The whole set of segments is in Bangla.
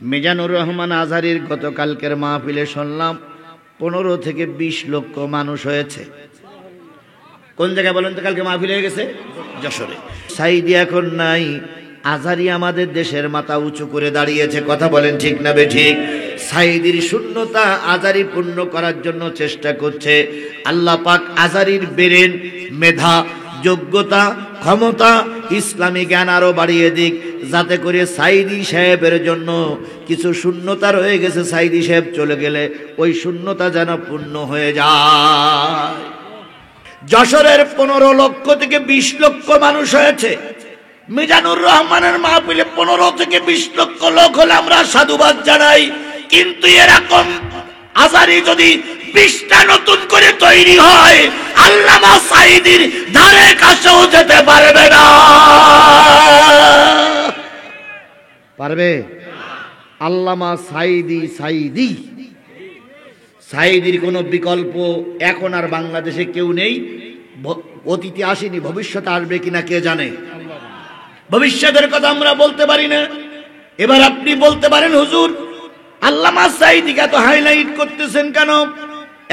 মিজানুর রহমান আজহারীর গতকালকের মাহফিলে শুনলাম 15 থেকে 20 লক্ষ মানুষ হয়েছে। কোন জায়গায় বলেন তো? কালকে মাহফিল হয়ে গেছে যশোরে। সাইদি এখন নাই, আজহারী আমাদের দেশের মাথা উঁচু করে দাঁড়িয়েছে। কথা বলেন ঠিক না বেঠিক? সাইদির শূন্যতা আজহারী পূর্ণ করার জন্য চেষ্টা করছে। আল্লাহ পাক আজহারীর ব্রেন, মেধা, যোগ্যতা, ক্ষমতা, ইসলামী জ্ঞান আরো বাড়িয়ে দিক, যাতে করে সাইদি সাহেবের জন্য কিছু শূন্যতা রয়ে গেছে, সাইদি সাহেব চলে গেলে ওই শূন্যতা যেন পূর্ণ হয়ে যায়। যশোরের 15 লক্ষ থেকে 20 লক্ষ মানুষ হয়েছে। মিজানুর রহমানের মাহফিলে 15 থেকে 20 লক্ষ লোক হলে আমরা সাধুবাদ জানাই। কিন্তু এরকম আজহারী যদি 20টা নতুন করে তৈরি হয়, আল্লামা সাইদির ধারে কাছেও যেতে পারবে না। পারবে? আল্লামা সাইদি, সাইদি, সাইদির কোনো বিকল্প এখন আর বাংলাদেশে কেউ নেই। অতীতে আসেনি, ভবিষ্যতে আসবে কিনা কে জানে। ভবিষ্যতের কথা আমরা বলতে পারি না। এবার আপনি বলতে পারেন, হুজুর আল্লামা সাইদিকে এত হাইলাইট করতেছেন কেন?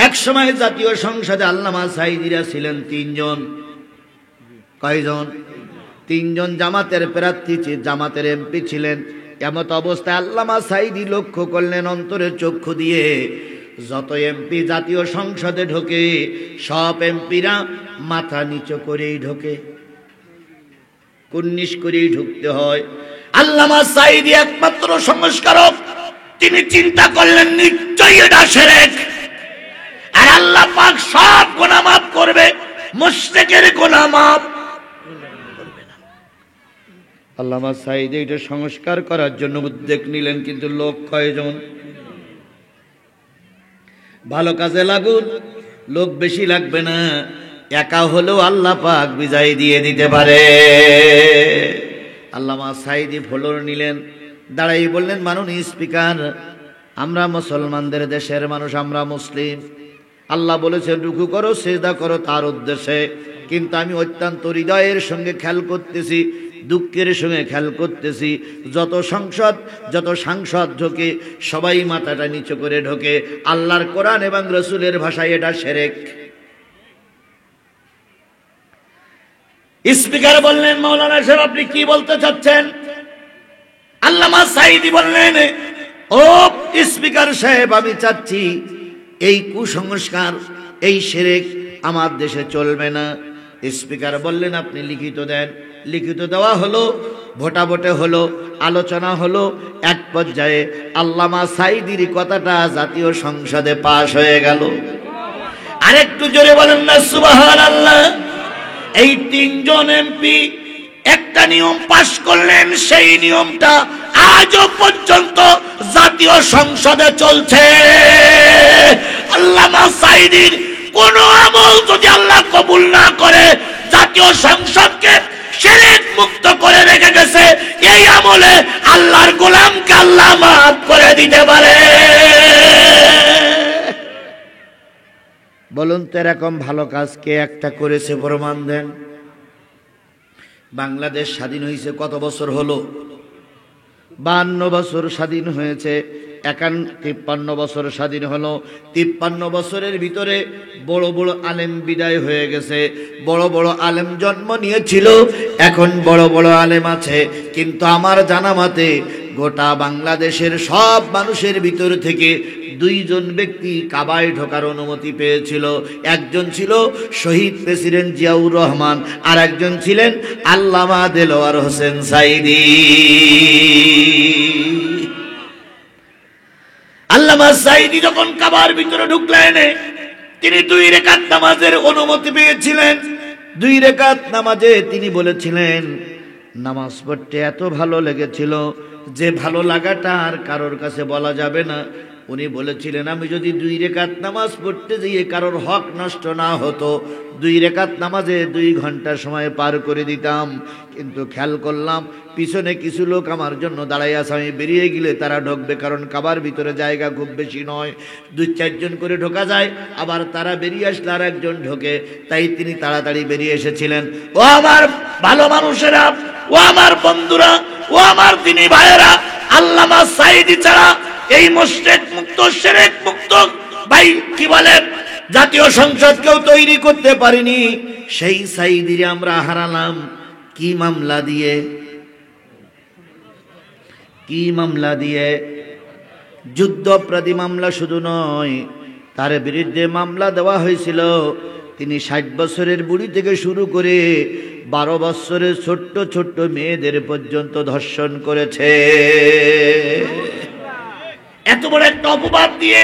এক সময় জাতীয় সংসদে আল্লামা সাইদিরা ছিলেন 3 জন। কয়জন? 3 জন জামাতের প্রার্থী, জামাতের এমপি ছিলেন। এমত অবস্থায় আল্লামা সাইদি লক্ষ্য করলেন অন্তরের চক্ষু দিয়ে, যত এমপি জাতীয় সংসদে ঢোকে সব এমপিরা মাথা নিচু করেই ঢোকে, কুর্নিশ করেই ঢুকতে হয়। আল্লামা সাইদি একমাত্র সংস্কারক। তিনি চিন্তা করলেন নিশ্চয়ই এটা শিরক, আর আল্লাহ পাক সব গুনাহ মাফ করবে, মুশরিকের গুনাহ মাফ করবে না। আল্লামা সাইদি এটা সংস্কার করার জন্য উদ্যোগ নিলেন, কিন্তু লোক কয়জন? ভালো কাজে লাগুন, লোক বেশি লাগবে না, একা হলেও আল্লাহ পাক বিজয় দিয়ে দিতে পারে। আল্লামা সাইদি ফ্লোর নিলেন, দাঁড়াই বললেন, মাননীয় স্পিকার, আমরা মুসলমানদের দেশের মানুষ, আমরা মুসলিম। আল্লাহ বলেছেন রুকু করো, সিজদা করো তার উদ্দেশ্যে, কিন্তু আমি অত্যন্ত হৃদয়ের সঙ্গে খেয়াল করতেছি, দুঃখের সঙ্গে খেয়াল করতেছি, যত সাংসদ ঢোকে সবাই মাথাটা নিচু করে ঢোকে। আল্লাহর কোরআন এবং রসুলের ভাষায় এটা শিরক। স্পিকার বললেন, মাওলানা সাহেব আপনি কি বলতে চাচ্ছেন? আল্লামা সাইদি বললেন, ও স্পিকার সাহেব, আমি চাচ্ছি এই কুসংস্কার, এই শিরক আমার দেশে চলবে না। স্পিকার বললেন, আপনি লিখিত দেন। লিখিত দেওয়া হলো, ভোটাভোটে হলো, আলোচনা হলো, এক পর্যায়ে আল্লামা সাইদির কথাটা জাতীয় সংসদে পাশ হয়ে গেল। আরেকটু জোরে বলেন না সুবহানাল্লাহ। এই 3 জন এমপি একটা নিয়ম পাশ করলেন, সেই নিয়মটা আজও পর্যন্ত জাতীয় সংসদে চলছে। আল্লামা সাইদির কোন আমল যদি আল্লাহ কবুল না করে, জাতীয় সংসদকে শিরক মুক্ত করে রেখে গেছে, এই আমলে আল্লাহর গোলামকে আল্লাহ মাফ করে দিতে পারে। বলুন তো এরকম ভালো কাজ কে একটা করেছে? প্রমাণ দেন। বাংলাদেশ স্বাধীন হয়েছে কত বছর হলো? 52 বছর স্বাধীন হয়েছে। 53 বছর স্বাধীন হলো। 53 বছরের ভিতরে বড় বড় আলেম বিদায় হয়ে গেছে, বড় বড় আলেম জন্ম নিয়েছিল, এখন বড় বড় আলেম আছে। কিন্তু আমার জানা মতে গোটা বাংলাদেশের সব মানুষের ভিতর থেকে 2 জন ব্যক্তি কাবায় ঢোকার অনুমতি পেয়েছিল। একজন ছিল শহীদ প্রেসিডেন্ট জিয়াউর রহমান, আর একজন ছিলেন আল্লামা দেলোয়ার হোসেন সাইদি। আল্লামা সাইদি যখন কাবার ভিতরে ঢুকলেন, তিনি 2 রাকাত নামাজের অনুমতি পেয়েছিলেন। 2 রাকাত নামাজে তিনি বলেছিলেন, নামাজ পড়তে এত ভালো লেগেছিল যে ভালো লাগাটা আর কারোর কাছে বলা যাবে না। উনি বলেছিলেন, আমি যদি 2 রাকাত নামাজ পড়তে গিয়ে কারোর হক নষ্ট না হতো, 2 রাকাত নামাজে 2 ঘন্টা সময় পার করে দিতাম। কিন্তু খেয়াল করলাম পিছনে কিছু লোক আমার জন্য দাঁড়াই আছে, আমি বেরিয়ে গেলে তারা ঢুকবে, কারণ কাবার ভিতরে জায়গা খুব বেশি নয়, 2-4 জন করে ঢোকা যায়, আবার তারা বেরিয়ে আসলে আর একজন ঢোকে, তাই তিনি তাড়াতাড়ি বেরিয়ে এসেছিলেন। ও আমার ভালো মানুষেরা, ও আমার বন্ধুরা, ও আমার দিনী ভাইয়েরা, আল্লামা সাঈদী ছাড়া এই মুশরিক মুক্ত শিরক মুক্ত ভাই কি বলেন জাতীয় সংসদ কেউ তৈরি করতে পারেনি। সেই সাঈদীরে আমরা হারালাম কি মামলা দিয়ে? কি মামলা দিয়ে? যুদ্ধপরাধী মামলা শুধু নয়, তার বিরুদ্ধে মামলা দেওয়া হয়েছিল তিনি 60 বছরের বুড়ি থেকে শুরু করে 12 বছরের ছোট্ট ছোট্ট মেয়েদের পর্যন্ত ধর্ষণ করেছে। এত বড় একটা অপবাদ দিয়ে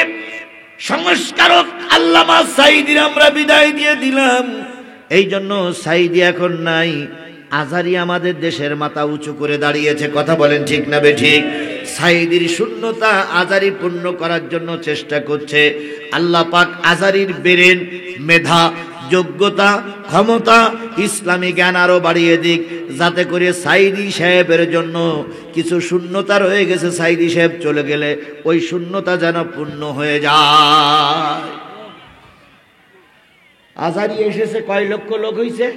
সংস্কারক আল্লামা সাঈদীর আমরা বিদায় দিয়ে দিলাম। এই জন্য সাঈদী এখন নাই, আজহারী আমাদের দেশের মাথা উঁচু করে দাঁড়িয়েছে। কথা বলেন ঠিক না বেঠিক? সাঈদীর শূন্যতা আজহারী পূর্ণ করার জন্য চেষ্টা করছে। আল্লাহ পাক আজহারীর ব্রেন, মেধা, যোগ্যতা, ক্ষমতা, ইসলামী জ্ঞান আরো বাড়িয়ে দিক, যাতে করে সাঈদী সাহেবের জন্য কিছু শূন্যতা রয়ে গেছে, সাঈদী সাহেব চলে গেলে ওই শূন্যতা যেন পূর্ণ হয়ে যায়। আজহারী এসেছে কয় লক্ষ লোক হইছে?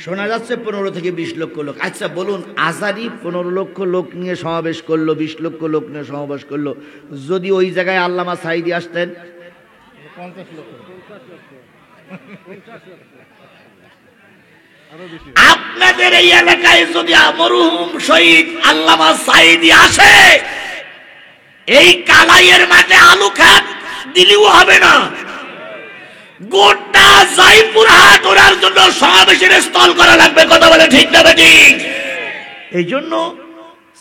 শোনা যাচ্ছে 15 থেকে 20 লক্ষ লোক। আচ্ছা বলুন, আজহারী 15 লক্ষ লোক নিয়ে সমাবেশ করলো, 20 লক্ষ লোক নিয়ে সমাবেশ করলো, যদি ওই জায়গায় আল্লামা সাঈদী আসতেন 50 লক্ষ। আপনাদের এই এলাকায় যদি মরহুম শহীদ আল্লামা সাঈদী আসে, এই কালাইয়ের মাঠে আলু খাত দিলেও হবে না, গোটা জয়পুরহাট ওরার জন্য সমাবেশের স্থল করা লাগবে। কথা বলে ঠিক না ঠিক? এই জন্য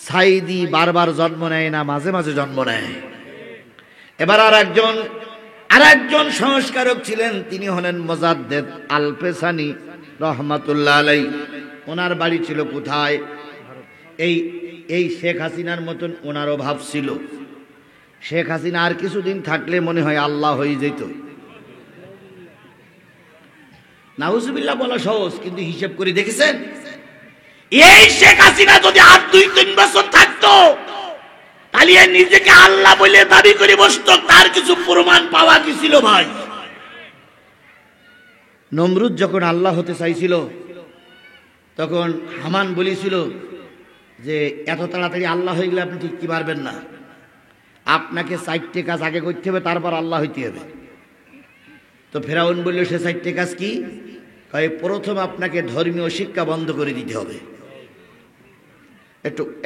সাঈদী বারবার জন্ম নেয় না, মাঝে মাঝে জন্ম নেয়। এবার আর একজন সংস্কারক ছিলেন, তিনি হলেন মোজাদ্দেদ আল পেসানি রহমাতুল্লাহ আলাইহি। ওনার বাড়ি ছিল কোথায়? এই শেখ হাসিনার মতন ওনারও ভাব ছিল। শেখ হাসিনা আর কিছুদিন থাকলে মনে হয় আল্লাহ হয়ে যেত। নাউজুবিল্লাহ বলা সহজ, কিন্তু হিসেব করে দেখেছেন এই শেখ হাসিনা যদি আর 2-3 বছর থাকতো, তাহলে নিজেকে আল্লাহ বলে দাবি করে বসত। তার কিছু প্রমাণ পাওয়া কি ছিল ভাই? নমরুদ যখন আল্লাহ হতে চাইছিল, তখন হামান বলেছিল যে এত তাড়াতাড়ি আল্লাহ হয়ে গেলে আপনি টিকতে পারবেন না, আপনাকে 4টে কাজ আগে করতে হবে, তারপর আল্লাহ হইতে হবে। তো ফেরাউন বলল সে 4টে কাজ কি? প্রথম আপনাকে ধর্মীয় শিক্ষা বন্ধ করে দিতে হবে।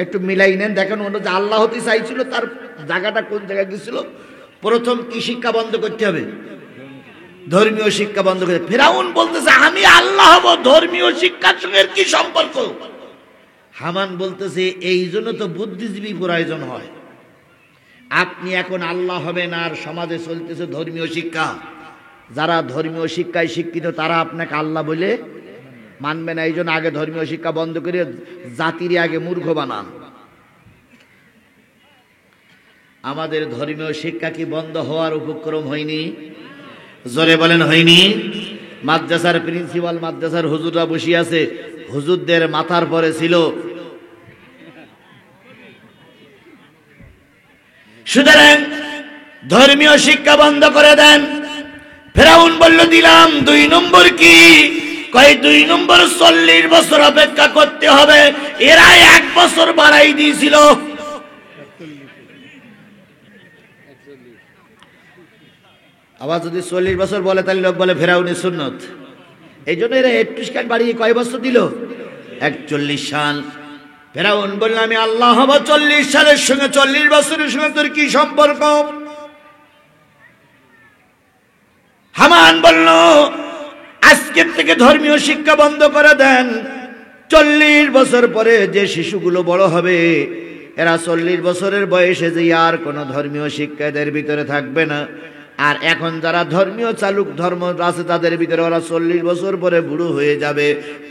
একটু মিলাই নেন, দেখেন ওটা যে আল্লাহ হতে চাইছিল তার জায়গাটা কোন জায়গায় গেছিল। প্রথম কি শিক্ষা বন্ধ করতে হবে? ধর্মীয় শিক্ষা বন্ধ করে। ফেরাউন বলতেছে আমি আল্লাহ হব, ধর্মীয় শিক্ষার সঙ্গে কি সম্পর্ক? হামান বলতেছে এই জন্য তো বুদ্ধিজীবী প্রয়োজন হয়। আপনি এখন আল্লাহ হবেন আর সমাজে চলতেছে ধর্মীয় শিক্ষা। যারা ধর্মীয় শিক্ষায় শিক্ষিত তারা আপনাকে আল্লাহ বলে মানবে না। এই জন্য আগে ধর্মীয় শিক্ষা বন্ধ করে জাতির আগে মূর্খ বানান। আমাদের ধর্মীয় শিক্ষা কি বন্ধ হওয়ার উপক্রম হয়নি? জোরে বলেন হয়নি? মাদ্রাসার প্রিন্সিপাল, মাদ্রাসার হুজুররা বসে আছে, হুজুরদের মাথার পরে ছিল সুতরাং ধর্মীয় শিক্ষা বন্ধ করে দেন। ফেরাউন বলল দিলাম। 2 নম্বর কি? 2 নম্বর 40 বছর অপেক্ষা করতে হবে। এরা 1 বছর বাড়াই দিয়েছিল। আবার যদি 40 বছর বলে তাহলে লোক বলে ফেরাউনের সুন্নত। এই জন্য এরা 21 বাড়িয়ে কয় বছর দিল? 41 সাল। ফেরাউন বলল আমি আল্লাহ হব। 40 সালের সঙ্গে 40 বছরের সঙ্গে তোর কি সম্পর্ক? হামান বলল আজকের থেকে ধর্মীয় শিক্ষা বন্ধ করে দেন। 40 বছর পরে যে শিশুগুলো বড় হবে, এরা 40 বছরের বয়সে যে আর কোনো ধর্মীয় শিক্ষা এদের ভিতরে থাকবে না। আর এখন যারা ধর্মীয় চালুক ধর্ম আছে তাদের ভিতরে ওরা 40 বছর পরে বুড়ো হয়ে যাবে।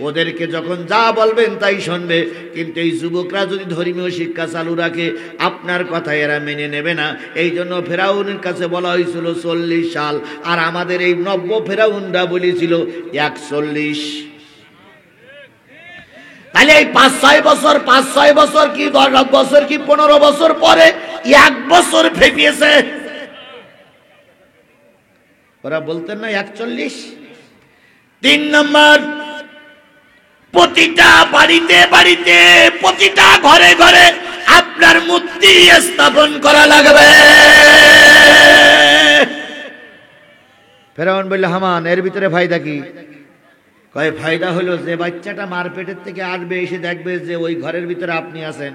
ওদেরকে যখন যা বলবেন তাই শুনবে। কিন্তু এই যুবকরা যদি ধর্মীয় শিক্ষা চালু রাখে, আপনার কথা এরা মেনে নেবে না। এই জন্য ফেরাউনের কাছে বলা হয়েছিল 40 সাল, আর আমাদের এই নব্য ফেরাউনরা বলেছিল 41। তাহলে এই 5-6 বছর 5-6 বছর কি 10 বছর কি 15 বছর পরে 1 বছর ফেপিয়েছে। ওরা বলতেন না 41। 3 নম্বর প্রতিটা বাড়িতে বাড়িতে, প্রতিটা ঘরে ঘরে আপনার মূর্তি স্থাপন করা লাগবে। ফেরাউন বলল, হামান এর ভিতরে ফায়দা কি? কয় ফায়দা হলো যে বাচ্চাটা মার পেটের থেকে আসবে, এসে দেখবে যে ওই ঘরের ভিতরে আপনি আছেন।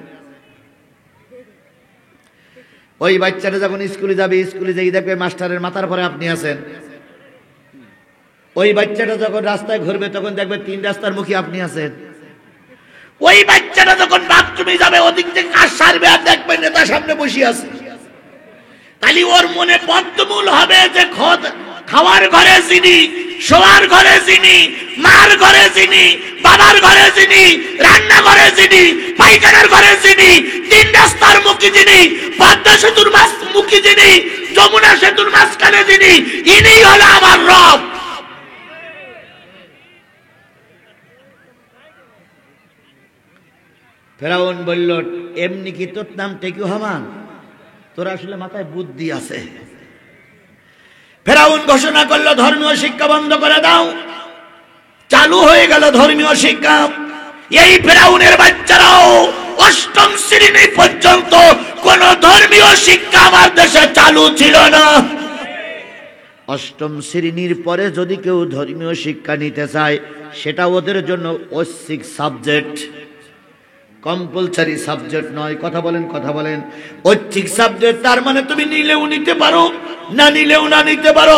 ওই বাচ্চাটা যখন স্কুলে যাবে, স্কুলে যেই দেখবে মাস্টারের মাথার পরে আপনি আছেন। ওই বাচ্চাটা যখন রাস্তায় ঘুরবে, তখন দেখবে 3 রাস্তার মুখে আপনি আছেন। ওই বাচ্চাটা যখন বাথরুমে যাবে, ওদিক থেকে কাজ সারবে আর দেখবে নেতা সামনে বসে আছে। তাহলে ওর মনে বদ্ধমূল হবে যে খাওয়ার ঘরে যিনি, শোয়ার ঘরে যিনি, মার ঘরে যিনি, বাবার ঘরে যিনি, রান্না ঘরে যিনি, পায়খানার ঘরে যিনি, 3 রাস্তার মুখী যিনি, পদ্মা সেতুর মুখী যিনি, যমুনা সেতুর মাঝখানে যিনি, ইনি হলো আমার রব। ফেরাউন বলল, এমনি কি তোর নাম টেকু হামান? তোর আসলে মাথায় বুদ্ধি আছে। ফেরাউন ঘোষণা করলো, ধর্মীয় শিক্ষা বন্ধ করে দাও। চালু হয়ে গেল ধর্মীয় শিক্ষা। এই ফেরাউনের বাচ্চারাও 8ম শ্রেণী পর্যন্ত কোন ধর্মীয় শিক্ষা আমার দেশে চালু ছিল না। 8ম শ্রেণীর পরে যদি কেউ ধর্মীয় শিক্ষা নিতে চায়, সেটা ওদের জন্য ঐচ্ছিক সাবজেক্ট, কম্পালসারি সাবজেক্ট নয়। কথা বলেন, কথা বলেন। ঐচ্ছিক সাবজেক্ট, তার মানে তুমি নিলেও নিতে পারো, না নিলেও না নিতে পারো।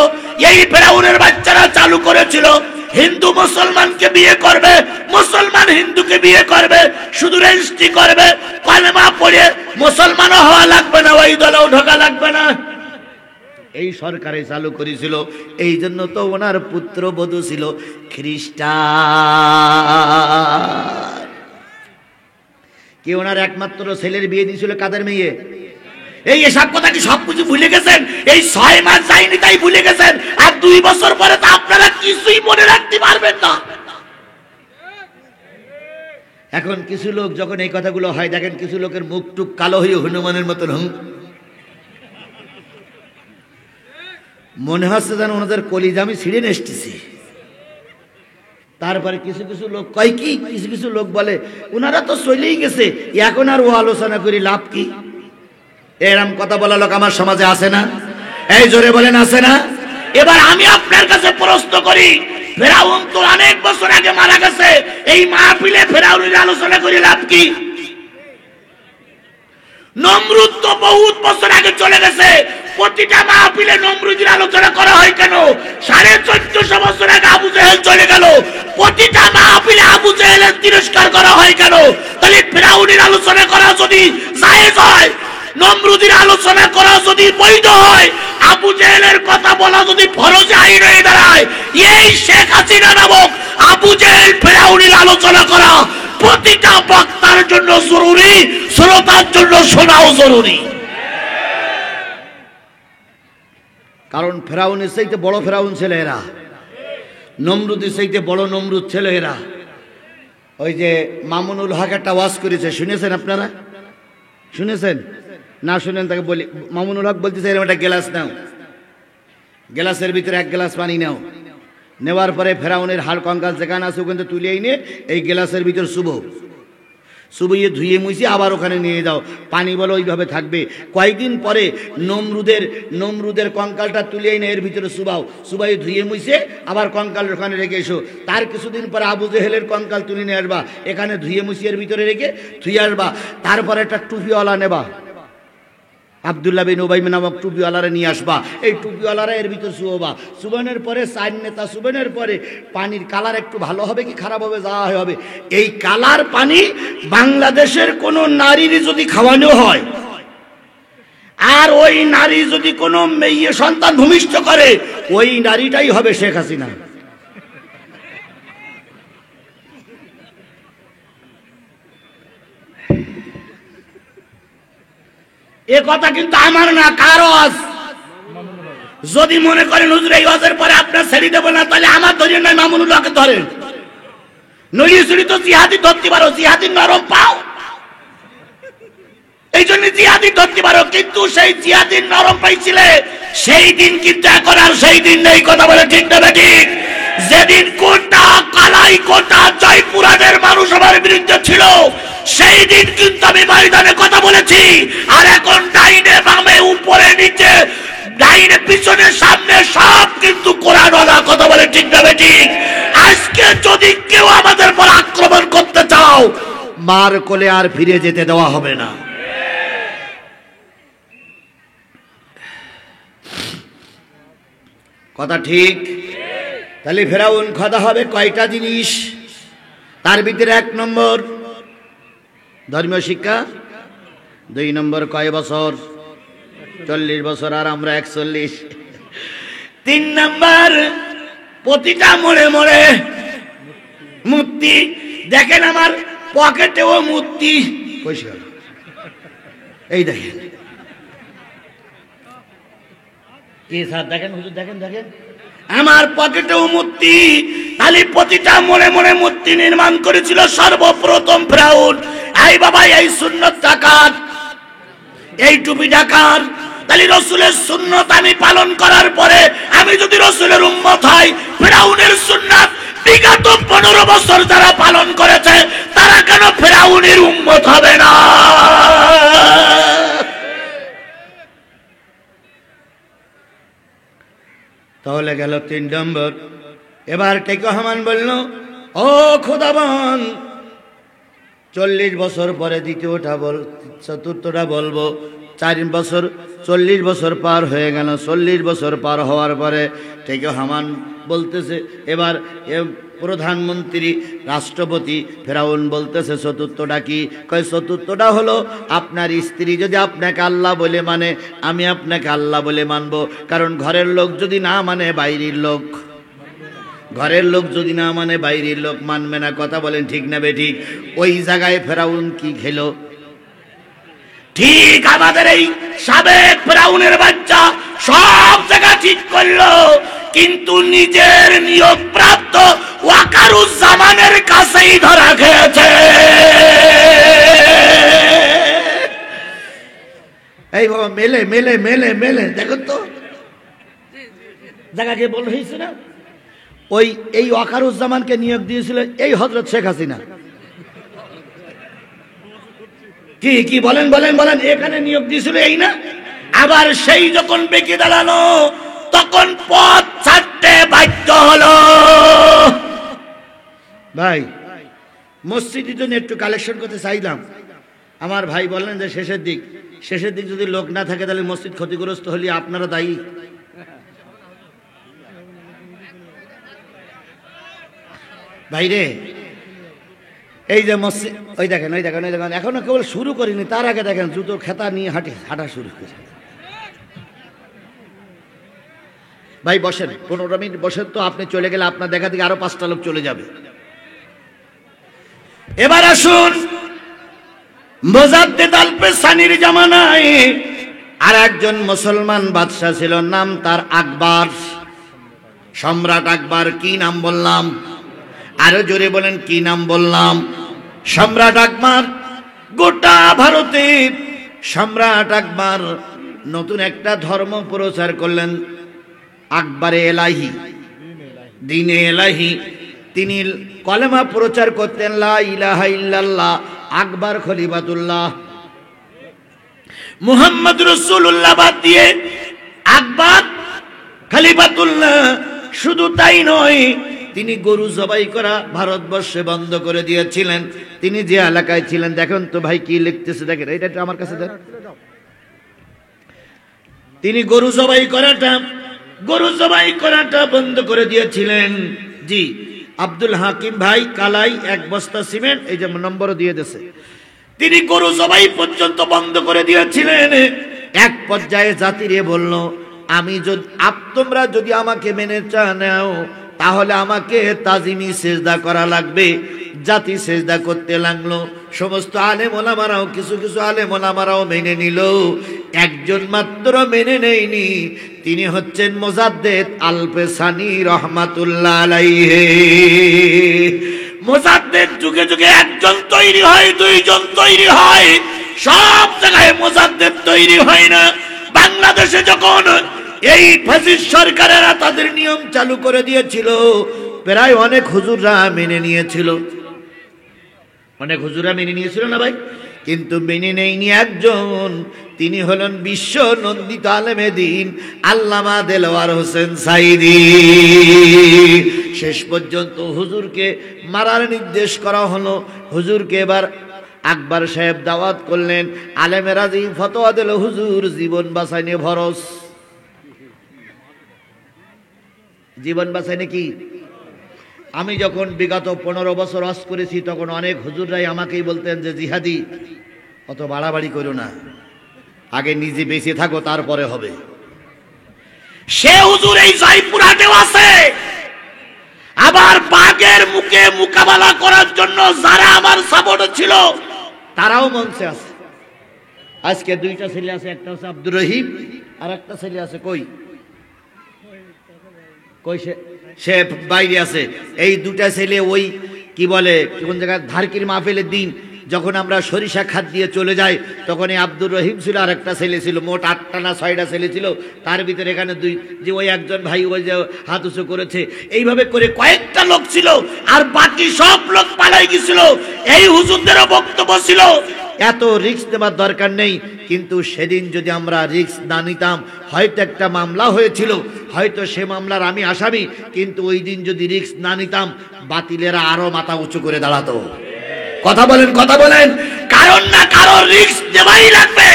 এই ফেরাউনের বাচ্চারা চালু করেছিল, হিন্দু মুসলমানকে বিয়ে করবে, মুসলমান হিন্দুকে বিয়ে করবে, শুধু রেজিস্ট্রি করবে, কলেমা পড়ে মুসলমানও হওয়া লাগবে না, ওই দলেও ঢোকা লাগবে না। এই সরকারে চালু করেছিল। এই জন্য তো ওনার পুত্রবধূ ছিল খ্রিস্টান। কি ওনার একমাত্র ছেলের বিয়ে দিয়েছিল কাদের মেয়ে? এই এসব কথা কি সবকিছু ভুলে গেছেন? এই 6 মাস যায়নি তাই ভুলে গেছেন, আর 2 বছর পরে তো আপনারা কিছুই মনে রাখতে পারবেন না। এখন কিছু লোক যখন এই কথাগুলো হয়, দেখেন কিছু লোকের মুখ টুক কালো হয়ে হনুমানের মতন মনে হচ্ছে যেন ওনাদের কলিজা আমি ছিঁড়ে নেসতেছি। তারপরে কিছু কিছু লোক কয় কি, কিছু কিছু লোক বলে ওনারা তো চলেই গেছে, এখন আর ও আলোচনা করি লাভ কি? এরকম কথা বলা লোক আমার সমাজে আছে না? এই জোরে বলেন, আছে না? এবার আমি আপনার কাছে প্রশ্ন করি, ফেরাউন তো অনেক বছর আগে মারা গেছে, এই মাহফিলে ফেরাউনের আলোচনা করে লাভ কি? নমরুদ তো বহুত বছর আগে চলে গেছে, প্রতিটা মাহফিলে নমরুদের আলোচনা করা হয় কেন? 1450 বছর আগে আবু জেহেল চলে গেল, প্রতিটা মাহফিলে আবু জেহেলের তিরস্কার করা হয় কেন? তাহলে ফিরাউনের আলোচনা করা যদি জায়েজ হয়, নমরুদের আলোচনা করা যদি বৈধ হয়, আবু জেহেলের কথা বলা যদি ফরজ আইন হয়ে দাঁড়ায়, এই শেখ হাসিনা নামক আবু জেহেল ফিরাউনের আলোচনা করা প্রতিটা বক্তার জন্য জরুরি, শ্রোতার জন্য শোনাও জরুরি। কারণ ফেরাউনের চাইতে বড় ফেরাউন ছিল এরা, নমরুদের চাইতে বড় নমরুদ ছিল এরা। ওই যে মামুনুল হক একটা ওয়াজ করেছে, শুনেছেন আপনারা? শুনেছেন? না শুনেন তাকে বলি, মামুনুল হক বলতেছে এরকম একটা গ্লাস নাও, গ্লাসের ভিতরে 1 গ্লাস পানি নাও, নেওয়ার পরে ফেরাউনের হাড় কঙ্কাল যেখানে আছে ওখানে তুলে এনে এই গ্লাসের ভিতর চুবিয়ে ধুয়ে মুছে আবার ওখানে নিয়ে যাও, পানি বলে ওইভাবে থাকবে। কয়েকদিন পরে নমরুদের কঙ্কালটা তুলে এনে এর ভিতরে চুবাই ধুয়ে মুছে আবার কঙ্কাল ওখানে রেখে এসো। তার কিছুদিন পরে আবু জেহেলের কঙ্কাল তুলে নিয়ে আসবা, এখানে ধুয়ে মুছে এর ভিতরে রেখে ধুয়ে আসবা। তারপরে একটা টুপিওয়ালা নেবা, আব্দুল্লাহ বিন উবাই নামক টুপিওয়ালারে নিয়ে আসবা, এই টুপিওয়ালারা এর ভিতর শুয়োবা। শুবানোর পরে 4 নেতা শুবানোর পরে পানির কালার একটু ভালো হবে কি খারাপ হবে, যা হবে, এই কালার পানি বাংলাদেশের কোন নারীর যদি খাওয়ানো হয়, আর ওই নারী যদি কোনো মেয়ে সন্তান ভূমিষ্ঠ করে, ওই নারীটাই হবে শেখ হাসিনা। এ কথা কিন্তু আমার না, কারো। যদি মনে করেন হুজুর এই ওয়াজের পরে আপনার ছেড়ে দেবো না, তাহলে আমার ধরে নয় মামুনুল হককে ধরেন। নড়িয়ে তো জিহাদি ধরতে পারো, জিহাদি নরম পাও, এই জন্য জিহাদি ধরতে পারো, কিন্তু সেই জিহাদি নরম পাইছিলে সেই দিন কিন্তু এখন আর সেই দিন নেই। কথা বলে ঠিক না ঠিক? যেদিন কোনটা কালাই কোটা জয়পুরানের মানুষ আমার বিরুদ্ধে ছিল, সেই দিন কিন্তু আমি ময়দানে কথা বলেছি। আর এখন ডাইনে বামে উপরে নিচে, ডাইনে পিছনে সামনে সব কিন্তু কোরআনওয়ালা কথা বলে, ঠিক না বেঠিক? আজকে যদি কেউ আমাদের পর আক্রমণ করতে চাও, মার কোলে আর ফিরে যেতে দেওয়া হবে না। কথা ঠিক? তাহলে ফেরাউন খোদা হবে কয়টা জিনিস? তার ভিতরে 1 নম্বর ধর্মীয় শিক্ষা, 2 নম্বর কয় বছর? 40 বছর, আর আমরা 41। 3 নম্বর প্রতিটা মোড়ে মোড়ে মূর্তি। দেখেন আমার পকেটেও মূর্তি, পয়সা এই দেখেন কি স্যার, দেখেন হুজুর, দেখেন দেখেন আমার পকেটেও মূর্তি। তাহলে প্রতিটা মোড়ে মোড়ে মূর্তি নির্মাণ করেছিল সর্বপ্রথম ফেরাউন। এই বাবা, এই সুন্নত টাকার, এই টুপি টাকার। তাহলে রসুলের সুন্নত আমি পালন করার পরে আমি যদি রসুলের উম্মত হই, ফেরাউনের সুন্নাত বিগত 15 বছর যারা পালন করেছে তারা কেন ফেরাউনের উম্মত হবে না? তাহলে গেল 3 নম্বর। এবার টেকো হামান বলল, ও খোদাবান, 40 বছর পরে দ্বিতীয়টা বল, চতুর্থটা বলবো। 4 বছর, 40 বছর পার হয়ে গেল। 40 বছর পার হওয়ার পরে টেকো হামান বলতেছে, এবার প্রধানমন্ত্রী রাষ্ট্রপতি ফেরাউন বলতেছে চতুর্থটা কি? কয় চতুর্থটা হলো আপনার স্ত্রী যদি আপনাকে আল্লাহ বলে মানে, আমি আপনাকে আল্লাহ বলে মানবো। কারণ ঘরের লোক যদি না মানে বাইরের লোক, ঘরের লোক যদি না মানে বাইরের লোক মানবে না। কথা বলেন ঠিক না বেঠিক? ওই জায়গায় ফেরাউন কি খেলো? ঠিক আমাদের এই সাবেক ফেরাউনের বাচ্চা সব জায়গা ঠিক করলো, কিন্তু নিজের নিয়োগ প্রাপ্ত ওয়াকারুজ্জামানের কাছেই ধরা খেয়েছে। এই বাবা, মেলে মেলে মেলে মেলে দেখো তো জায়গাকে বল হয়েছে না? ওই এই ওয়াকারুজ্জামানকে নিয়োগ দিয়েছিল এই হযরত শেখ হাসিনা। কি কি বলেন বলেন বলেন, এখানে নিয়োগ দিয়েছিল এই না? আবার সেই যখন বেঁকে দাঁড়ানো তখন পথ ছাড়তে বাধ্য হলো। ভাই, মসজিদের জন্য একটু কালেকশন করতে চাইলাম। আমার ভাই বললেন যে শেষের দিক যদি লোক না থাকে তাহলে মসজিদ ক্ষতিগ্রস্ত হলে আপনারা দায়ী। ভাই রে, এই যে মসজিদ, ওই দেখেন ওই দেখেন ওই দেখেন, এখনো কেবল শুরু করিনি, তার আগে দেখেন জুতো খেতা নিয়ে হাঁটা শুরু করে। ভাই বসেন, 15 মিনিট বসেন তো, আপনি চলে গেলে আপনার দেখা থেকে আরো 5টা লোক চলে যাবে। এবার আসুন, মোজাদ্দেদ আল-পেসানির জামানায় আর একজন মুসলমান বাদশা ছিল, নাম তার আকবর, সম্রাট আকবর। কি নাম বললাম? আরো জোরে বলেন, কি নাম বললাম? সম্রাট আকবর। গোটা ভারতের সম্রাট আকবর নতুন একটা ধর্ম প্রচার করলেন, আকবরে এলাহি, দ্বীনে এলাহি। তিনি কলেমা প্রচার করতেন, লা ইলাহা ইল্লাল্লাহ, আকবর খলিফাতুল্লাহ, মুহাম্মদ রাসূলুল্লাহ বাদ দিয়ে আকবর খলিফাতুল্লাহ। শুধু তাই নয়, তিনি গরু জবাই করা ভারতবর্ষে বন্ধ করে দিয়েছিলেন। তিনি যে এলাকায় ছিলেন, দেখেন তো ভাই কি লিখতেছে, দেখেন এটা আমার কাছে দেন। তিনি গরু জবাই করাটা বন্ধ করে দিয়েছিলেন। জি, আব্দুল হাকিম ভাই কালাই 1 বস্তা সিমেন্ট, এই যে নম্বরও দিয়ে দিয়েছে। তিনি গরু জবাই পর্যন্ত বন্ধ করে দিয়েছিলেন। এক পর্যায়ে জাতিরে বলল, তোমরা যদি আমাকে মেনে নাও তাহলে আমাকে তাজিমি সেজদা করা লাগবে। জাতি সেজদা করতে লাগলো। সমস্ত আলেম ওলামারাও, কিছু কিছু আলেম ওলামারাও মেনে নিল। একজন মাত্র মেনে নেয়নি, তিনি হচ্ছেন মোজাদ্দেদ আল-পেসানি রহমাতুল্লাহ আলাইহি। মোজাদ্দেদ যুগে যুগে একজন তৈরি হয়, 2 জন তৈরি হয়, সব জায়গায় মোজাদ্দেদ তৈরি হয় না। বাংলাদেশে যখন এই ফ্যাসিস্ট সরকারেরা তাদের নিয়ম চালু করে দিয়েছিল, প্রায় অনেক হুজুররা মেনে নিয়েছিল, অনেক হুজুররা মেনে নিয়েছিল না ভাই, কিন্তু মেনে নেয়নি একজন। তিনি হলেন বিশ্ব নন্দিত আলেমে দ্বীন আল্লামা দেলোয়ার হোসেন সাঈদী। শেষ পর্যন্ত হুজুরকে মারার নির্দেশ করা হলো। হুজুরকে এবার আকবর সাহেব দাওয়াত করলেন, আলেমেরা যে ফতোয়া দিল হুজুর জীবন বাঁচাইনে ভরস, জীবন বাঁচাইনে কি। আমি যখন বিগত 15 বছর হজ করেছি তখন অনেক হুজুররাই আমাকেই বলতেন যে জিহাদি অত বাড়াবাড়ি করো না, আগে নিজে বেঁচে থাকো তারপরে হবে। সে হুজুর এই জয়পুরহাটেও আছে। আবার বাঘের মুখে মোকাবেলা করার জন্য যারা আমার সাপোর্ট ছিল তারাও মঞ্চে আছে। আজকে দুইটা ছেলে আছে, একটা হচ্ছে আব্দুর রহিম আর একটা ছেলে আছে কই কই সে বাইরে আছে। এই দুটা ছেলে ওই কি বলে কোন জায়গায় ধারকির মাহফিলের দিন যখন আমরা সরিষা খাত দিয়ে চলে যাই তখন এই আব্দুর রহিম ছিল আর একটা ছেলে ছিল, মোট 8টা না 6টা ছেলে ছিল। তার ভিতরে এখানে দুই যে ওই একজন ভাই ওই যে হাত উঁচু করেছে, এইভাবে করে কয়েকটা লোক ছিল আর বাকি সব লোক পালাই গেছিল। এই হুজুরদেরও বক্তব্য ছিল এত রিস্ক নেবার দরকার নেই, কিন্তু সেদিন যদি আমরা রিস্ক না নিতাম হয়তো একটা মামলা হয়েছিল, হয়তো সে মামলার আমি আসামি, কিন্তু ওই দিন যদি রিস্ক না নিতাম বাতিলেরা আরো মাথা উঁচু করে দাঁড়াতো। কথা বলেন, কথা বলেন, কারণ না কারণ রিস্ক দেওয়াই লাগবে।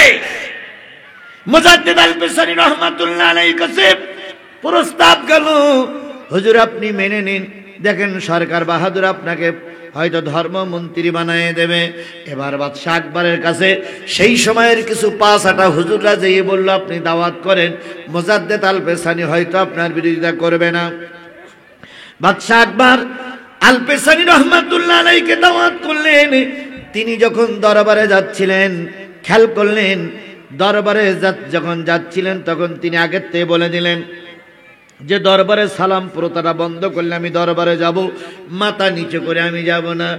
মুজাদ্দিদ আল পেসানি রহমাতুল্লাহ আলাইহির কাছে প্রস্তাব গেল, হুজুর আপনি মেনে নিন, দেখেন সরকার বাহাদুর আপনাকে হয়তো ধর্মমন্ত্রী বানিয়ে দেবে। এবার বাদশাহ আকবরের কাছে সেই সময়ের কিছু 5-8 হুজুররা যেয়ে বলল আপনি দাওয়াত করেন, মুজাদ্দিদ আল পেসানি হয়তো আপনার বিরোধিতা করবে না। বাদশাহ আকবর আল পেসানি রহমাতুল্লাহ আলাইহিকে দাওয়াত করলেন। তিনি যখন দরবারে যাচ্ছিলেন খেয়াল করলেন, দরবারে যখন যাচ্ছিলেন তখন তিনি আগের থেকে বলে দিলেন যে দরবারে সালাম প্রথাটা বন্ধ করলে আমি দরবারে যাব, মাথা নিচু করে আমি যাব না,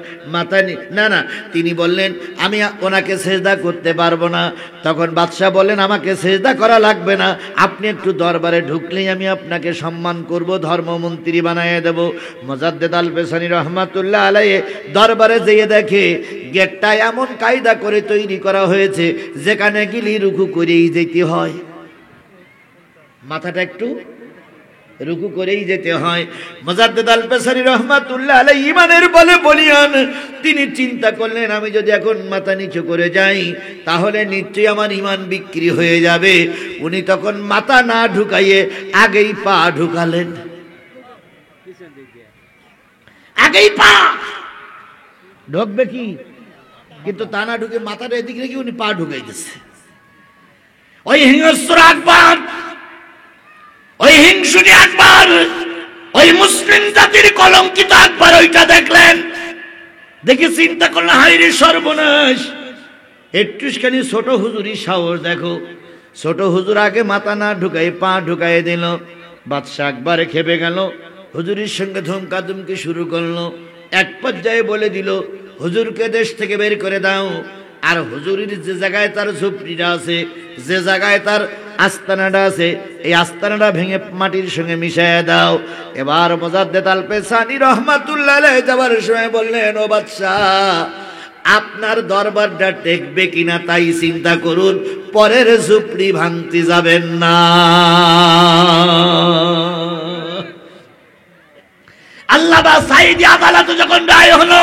না না। তিনি বললেন আমি ওনাকে সেজদা করতে পারবো না। তখন বাদশাহ বললেন আমাকে সেজদা করা লাগবে না, আপনি একটু দরবারে ঢুকলেই আমি আপনাকে সম্মান করব, ধর্মমন্ত্রী বানিয়ে দেব। মুজাদ্দিদ আল পেসানি রহমাতুল্লাহ আলাইহি দরবারে যেয়ে দেখে গেটটা এমন কায়দা করে তৈরি করা হয়েছে যেখানে গেলে রুকু করেই যেতে হয়, মাথাটা একটু রুকু করেই যেতে হয়। মুজাদ্দিদ আল পেসানি রহমাতুল্লাহ আলাইহি ঈমানের বলে বলিয়ান, তিনি চিন্তা করলেন আমি যদি এখন মাথা নিচু করে যাই তাহলে নিশ্চয়ই আমার ঈমান বিক্রি হয়ে যাবে। উনি তখন মাথা না ঢুকাইয়ে আগেই পা ঢুকালেন, আগেই পা ঢুকবে কি, কিন্তু তা না ঢুকে মাথাটা এদিকে রেখে উনি পা ঢুকাইতেছে। ওই হিংস্র আকবর, ওই হিংসুনি আকবর, ওই মুসলিম জাতির কলঙ্কিত আকবর ওইটা দেখলেন, দেখে চিন্তা করলেন হায় রে সর্বনাশ, একটুখানি ছোট হুজুরি সাহস দেখো, ছোট হুজুর আগে মাথা না ঢুকাই পা ঢুকাই দিল। বাদশাহ আকবরে খেপে গেল, হুজুরির সঙ্গে ধমকাধমকি শুরু করলো। এক পর্যায়ে বলে দিল হুজুরকে দেশ থেকে বের করে দাও, আর হুজুরির যে জায়গায় তার ঝুপড়িটা আছে, যে জায়গায় তার আস্তানাটা আছে, এই আস্তানাটা ভেঙে মাটির সঙ্গে মিশিয়ে দাও। এবার মুজাদ্দিদ আল পেসানি রহমাতুল্লাহ আলাইহি যাওয়ার সময় বললেন ও বাদশাহ আপনার দরবারটা টেকবে কিনা তাই চিন্তা করুন, পরের ঝুপড়ি ভাঙতে যাবেন না। আল্লামা সাঈদী আদালতে যখন রায় হলো,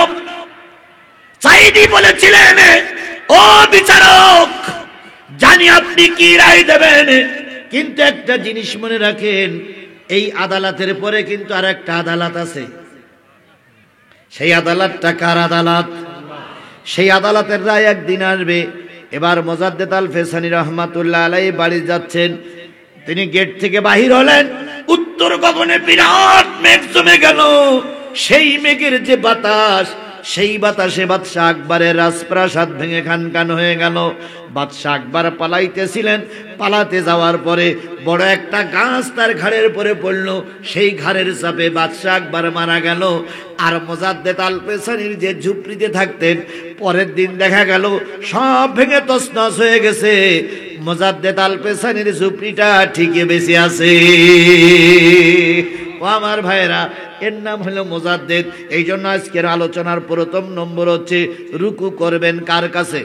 সাঈদী বলেছিলেন ও বিচারক জানি আপনি কি রায় দেবেন, কিন্তু একটা জিনিস মনে রাখেন এই আদালতের পরে কিন্তু আর একটা আদালত আছে। সেই আদালতটা কার আদালত? সেই আদালতের রায় একদিন আসবে। এবার মুজাদ্দিদ আল পেসানি রহমাতুল্লাহ আলাইহি বাড়ি যাচ্ছেন, তিনি গেট থেকে বাহির হলেন, উত্তর গগনে বিরাট মেঘ জমে গেল। সেই মেঘের যে বাতাস, সেই বাতাসে বাদশাহ আকবরের রাজপ্রাসাদ ভেঙে খানখান হয়ে গেল। বাদশাহ আকবর পালাইতেছিলেন, পালাতে যাওয়ার পরে বড় একটা গাছ তার ঘাড়ের পরে পড়ল, সেই ঘাড়ের চাপে বাদশাহ আকবর মারা গেল। আর মুজাদ্দিদ আল পেসানির যে ঝুপড়িতে থাকতেন, পরের দিন দেখা গেল সব ভেঙে তছনছ হয়ে গেছে, মুজাদ্দিদ আল পেসানির ঝুপড়িটা ঠিকই বেঁচে আছে। ও আমার ভাইয়েরা, এর নাম হলো মুজাদ্দিদ। এই জন্য আজকের আলোচনার প্রথম নম্বর হচ্ছে রুকু করবেন কার কাছে?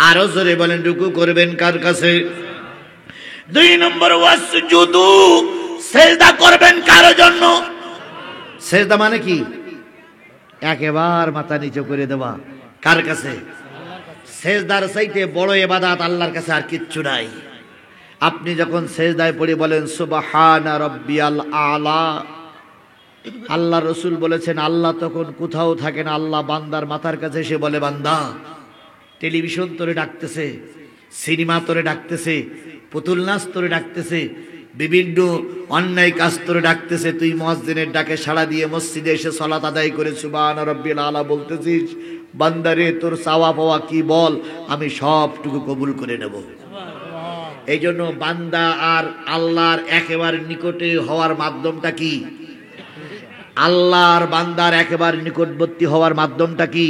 আরো জোরে বলেন, রুকু করবেন কার কাছে? 2 নম্বর ওয়াসজুদু, সিজদা করবেন কার জন্য? সিজদা মানে কি? একেবারে মাথা নিচু করে দেওয়া। কার কাছে? সিজদার চাইতে বড় ইবাদত আল্লাহর কাছে আর কিচ্ছু নাই। আপনি যখন সিজদায় পড়ে বলেন সুবহানা রাব্বিয়াল আলা, আল্লাহ রসুল বলেছেন আল্লাহ তখন কোথাও থাকে না, আল্লাহ বান্দার মাথার কাছে এসে বলে, বান্দা টেলিভিশন তোরে ডাকতেছে, সিনেমা তোরে ডাকতেছে, পুতুল নাচ তোরে ডাকতেছে, বিভিন্ন অন্যায় কাজ তোরে ডাকতেছে, তুই মুয়াজ্জিনের ডাকে সাড়া দিয়ে মসজিদে এসে সালাত আদায় করে সুবহানা রাব্বিয়াল আলা বলতেছিস। বান্দারে তোর চাওয়া পাওয়া কি বল, আমি সবটুকু কবুল করে নেব। এই জন্য বান্দা আর আল্লাহর একেবারে নিকটে হওয়ার মাধ্যমটা কি? আল্লাহর বান্দার একেবারে নিকটবর্তী হওয়ার মাধ্যমটা কি?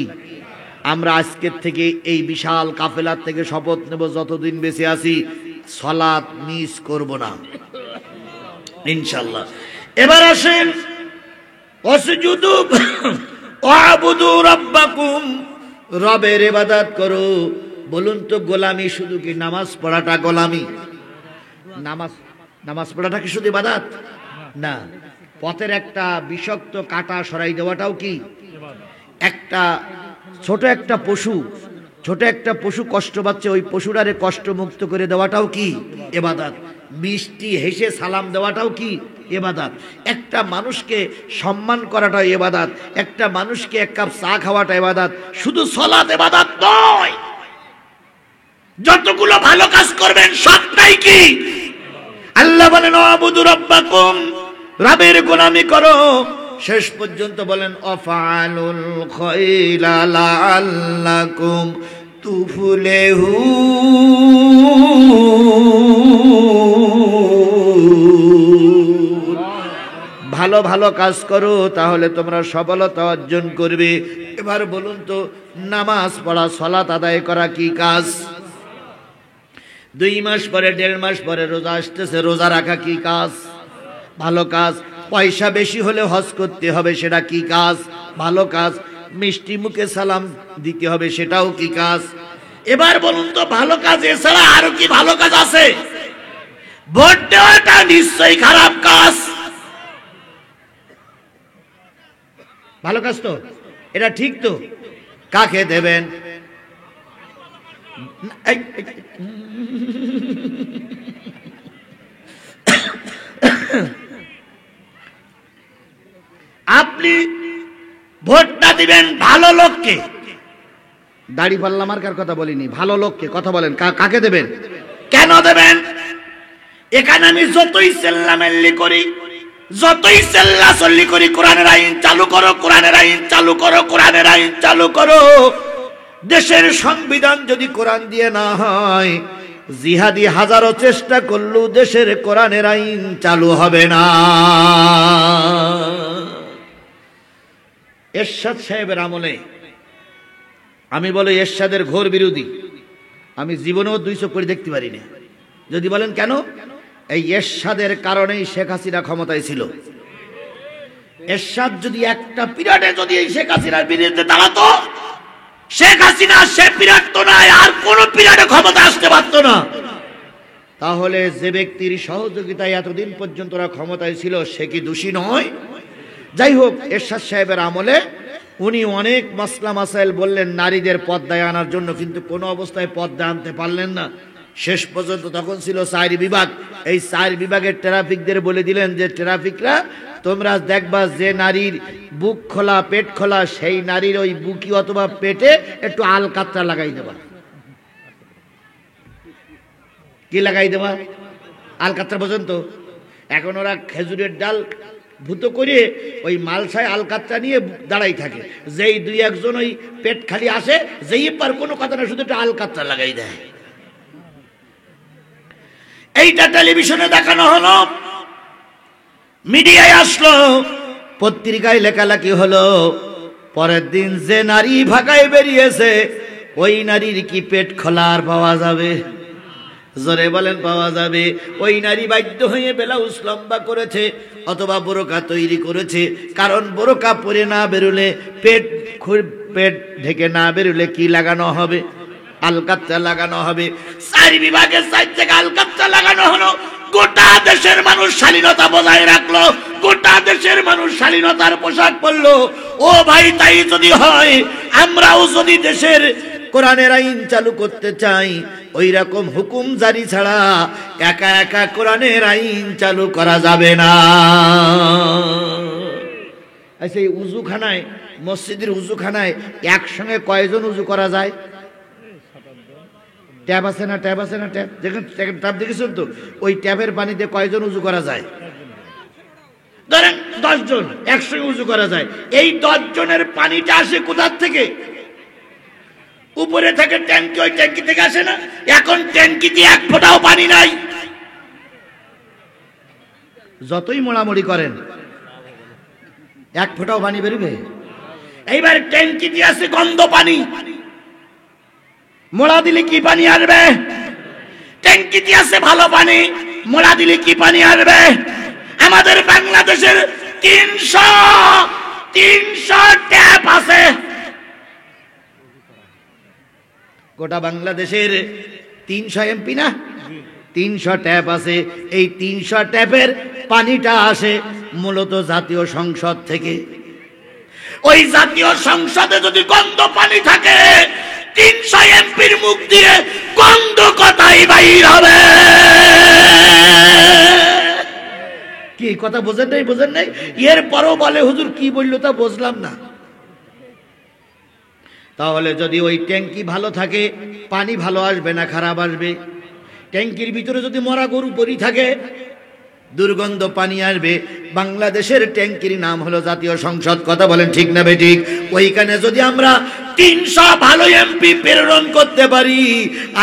আমরা আজকের থেকে এই বিশাল কাফেলার থেকে শপথ নেব, যতদিন বেঁচে আছি সালাত মিস করব না ইনশাআল্লাহ। এবার আসেন ওয়াসজুদু ওয়াবুদু রাব্বাকুম, রবের ইবাদত করো। বলুন তো গোলামি শুধু কি নামাজ পড়াটা গোলামি? নামাজ পড়াটা কি শুধু ইবাদত না? পথের একটা বিষাক্ত কাঁটা সরাই দেওয়াটাও কি? একটা ছোট একটা পশু কষ্ট পাচ্ছে, ওই পশুটারে কষ্ট মুক্ত করে দেওয়াটাও কি ইবাদত? মিষ্টি হেসে সালাম দেওয়াটাও কি ইবাদত? একটা মানুষকে সম্মান করাটাও ইবাদত, একটা মানুষকে এক কাপ চা খাওয়াটা ইবাদত। শুধু সালাত ইবাদত নয়, যতগুলো ভালো কাজ করবেন সবটাই কি? আল্লাহ বলেন ওয়াবুদু রাব্বাকুম, রবের গোলামি করো। শেষ পর্যন্ত বলেন অফালুল খায়রা লাআল্লাকুম তুফলিহুন, ভালো ভালো কাজ করো তাহলে তোমরা সফলতা অর্জন করবে। এবার বলুন তো নামাজ পড়া, সালাত আদায় করা কি কাজ? 2 মাস পরে 1.5 মাস পরে রোজা আসতেছে, রোজা রাখা কি কাজ? ভালো কাজ। পয়সা বেশি হলে হজ করতে হবে, সেটা কি কাজ? ভালো কাজ। মিষ্টি মুখে সালাম দিতে হবে, সেটাও কি কাজ? এবার বলুন তো ভালো কাজ এছাড়া আরো কি ভালো কাজ আছে? ভোট দেওয়াটা নিশ্চয়ই খারাপ কাজ। ভালো কাজ তো, এটা ঠিক তো। কাকে দেবেন? আপনি ভোটটা দিবেন ভালো লোককে। দাড়ি পাল্লা মার্কার কথা বলিনি, ভালো লোককে কথা বলেন। কাকে দেবেন? কেন দেবেন? এখানে আমি যতই চেল্লামেল্লি করি, যতই চেল্লাচল্লি করি, কোরআনের আইন চালু করো, কোরআনের আইন চালু করো, কোরআনের আইন চালু করো, দেশের সংবিধান যদি কোরআন দিয়ে না হয়, জিহাদি হাজারো চেষ্টা করলেও দেশের কোরআনের আইন চালু হবে না। এরশাদ সাহেবের আমলে আমি বলি এরশাদের ঘোর বিরোধী, আমি জীবনেও 2 চোখ করে দেখতে পারি না। যদি বলেন কেন? এই এরশাদের কারণেই শেখ হাসিনা ক্ষমতায় ছিল। এরশাদ যদি একটা পিরিয়ডে যদি এই শেখ হাসিনার বিরুদ্ধে দাঁড়াতো, শেখ হাসিনা সে পিরিয়ড তো নাই, আর কোন পিরিয়ডে ক্ষমতা আসতে পারত না। তাহলে যে ব্যক্তির সহযোগিতায় এতদিন পর্যন্ত ওরা ক্ষমতায় ছিল, সে কি দোষী নয়? যাই হোক, এরশাদ সাহেবের আমলে উনি অনেক মাসলা মাসাইল বললেন নারীদের পর্দায় আনার জন্য, কিন্তু কোনো অবস্থায় পর্দায় আনতে পারলেন না। শেষ পর্যন্ত তখন ছিল 4 বিভাগ। এই 4 বিভাগের ট্রাফিকদের বলে দিলেন যে ট্রাফিকরা তোমরা দেখবা যে নারীর বুক খোলা, পেট খোলা, সেই নারীর ওই বুকি অথবা পেটে একটু আলকাতরা লাগাই দেবা। কি লাগাই দেবা? আলকাতরা পর্যন্ত। এখন ওরা খেজুরের ডাল ভূত করে ওই মালসায় আলকাতরা নিয়ে দাঁড়াই থাকে, যেই 2-1 জন ওই পেট খালি আসে, যেই পার কোনো কথা না, শুধু একটু আলকাতরা লাগাই দেয়। এইটা টেলিভিশনে দেখানো হলো, মিডিয়ায় আসলো, পত্রিকায় লেখালেখি হলো। পরের দিন যে নারী ভাগায় বেরিয়েছে, ওই নারীর কি পেট খোলা আর পাওয়া যাবে? জোরে বলেন পাওয়া যাবে। ওই নারী বাধ্য হয়ে ব্লাউজ লম্বা করেছে অথবা বোরকা তৈরি করেছে, কারণ বোরকা পরে না বেরোলে, পেট ঢেকে না বেরোলে কি লাগানো হবে? আলকাত্রা লাগানো হবে। 4 বিভাগে 4 জায়গায় আলকাত্রা লাগানো হলো। গোটা দেশের মানুষ শালীনতা বজায় রাখলো, গোটা দেশের মানুষ শালীনতার পোশাক পরলো। ও ভাই, তাই যদি হয়, আমরাও যদি দেশের কোরআনের আইন চালু করতে চাই, ওই রকম হুকুম জারি ছাড়া একা একা কোরআনের আইন চালু করা যাবে না। আচ্ছা, এই উজুখানায়, মসজিদের উজুখানায় একসঙ্গে কয়জন উজু করা যায়? ট্যাপ আছে না? ট্যাপ আছে না? ট্যাপ, যেখানে ট্যাপ দেখেছেন তো, ওই ট্যাপের পানিতে কয়জন উজু করা যায়? ধরেন 10 জন একসঙ্গে উজু করা যায়। এই 10 জনের পানিটা আসে কোথার থেকে? উপরে থেকে ট্যাঙ্কি, ওই ট্যাঙ্কি থেকে আসে না? এখন ট্যাঙ্কিতে 1 ফোঁটাও পানি নাই। যতই মোড়ামুড়ি করেন 1 ফোঁটাও পানি বেরোবে? এইবার ট্যাঙ্কিতে আসে গন্ধ পানি, মোড়া দিলে কি পানি আসবে? ট্যাঙ্কিতে আসে ভালো পানি, মোড়া দিলে কি পানি আসবে? আমাদের বাংলাদেশের 300 ট্যাপ আছে। গোটা বাংলাদেশের 300 এমপি না, 300 ট্যাপ আছে। এই 300 ট্যাপের পানিটা আসে মূলত জাতীয় সংসদ থেকে। ওই জাতীয় সংসদে যদি গন্ধ পানি থাকে, 300 এমপির মুখ দিয়ে গন্ধ কথাই বাইর হবে। কি কথা বোঝেন নাই? বোঝেন নাই? এরপরও বলে হুজুর কি বললো তা বুঝলাম না। তাহলে যদি ওই ট্যাঙ্কি ভালো থাকে, পানি ভালো আসবে না খারাপ আসবে? ট্যাঙ্কির ভিতরে যদি মরা গরু পরি থাকে, দুর্গন্ধ পানি আসবে। বাংলাদেশের ট্যাঙ্কির নাম হলো জাতীয় সংসদ। কথা বলেন ঠিক না বেঠিক? ওইখানে যদি আমরা 300 ভালো এমপি প্রেরণ করতে পারি,